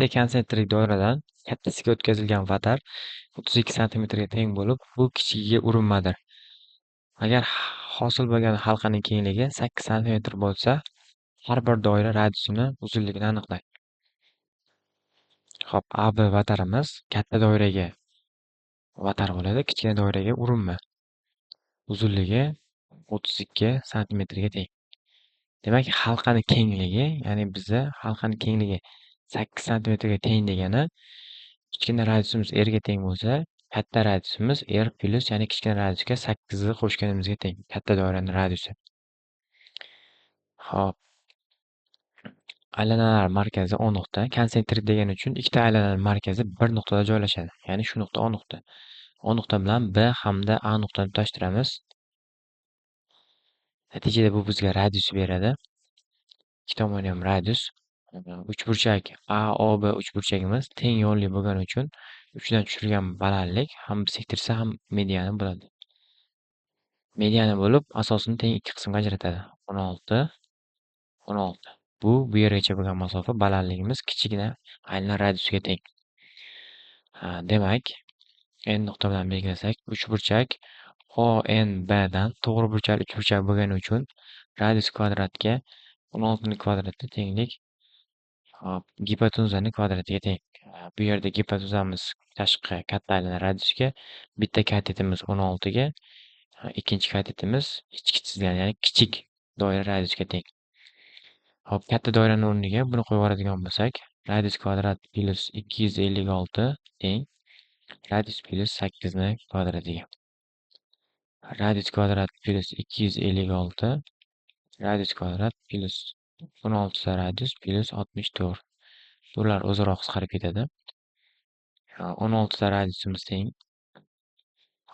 bitta konsentrlik doiradan kattasiga o'tkazilgan vatar 32 santimetrga teng bo'lib, bu kichigiga urinmadir. Agar hosil bo'lgan halqaning kengligi 8 santimetr bo'lsa, har bir doira radiusini uzunligini aniqlang. Xo'p, AB vatarimiz katta doiraga vatar bo'ladi, kichkina doiraga urinma. Uzunligi 32 santimetrga teng. Demak, halqaning kengligi, ya'ni bizda halqaning kengligi 8 santimetrga teng degani, kichkina radiusimiz r ga teng bo'lsa, katta radiusimiz r plus, ya'ni kichkina radiusga 8 ni qo'shganimizga teng. Katta doiraning radiusi. Xo'p. Aylanalar markazi O nuqta. Konsentrik degani uchun ikkita aylananing markazi bir nuqtada joylashadi. Ya'ni shu nuqta O nuqta. O nuqta bilan B hamda A nuqtani tutashtiramiz. Natijada bu bizga radius beradi. Ikki tomoni ham radius. Uchburchak AOB uchburchagimiz teng yo'lli bo'lgani uchun uchdan tushirilgan balandlik ham sektorsa ham mediani bo'ladi. Mediani bo'lib, asosini teng ikki qismga ajratadi. 16, 16. Bu yergacha bo'lgan masofa, balandligimiz kichigina aylana radiusiga teng. Demak, n nuqta bilan belgilasak, uchburchak ONB dan to'g'ri burchakli uchburchak bo'lgani uchun radius kvadratga 16 ning kvadrati tenglik gipotenuzaning kvadratiga teng. Bu yerda gipotenuzamiz tashqi katta aylana radiusiga, bitta katetimiz 16 ga, ikkinchi katetimiz ichki chizilgan, ya'ni kichik doira radiusga teng. Hop, katta doiraning o'rniga buni qo'yib yuboradigan bo'lsak, radius kvadrat plus 256 teng radius plus 8 ning kvadratiga. Radius kvadrat plus 256 radius kvadrat plus 16 ta radius plus 64. Bular o'zaro qisqarib ketadi. 16 ta radiusimiz teng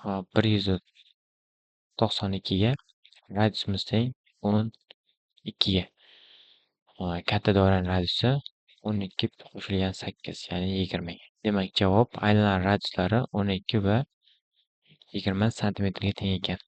192 ga, radiusimiz teng 12 ga. Katta doiraning radiusi 12 qo'shilgan 8, ya'ni 20. Demak, javob aylanalar radiuslari 12 va 20 santimetrga teng ekan.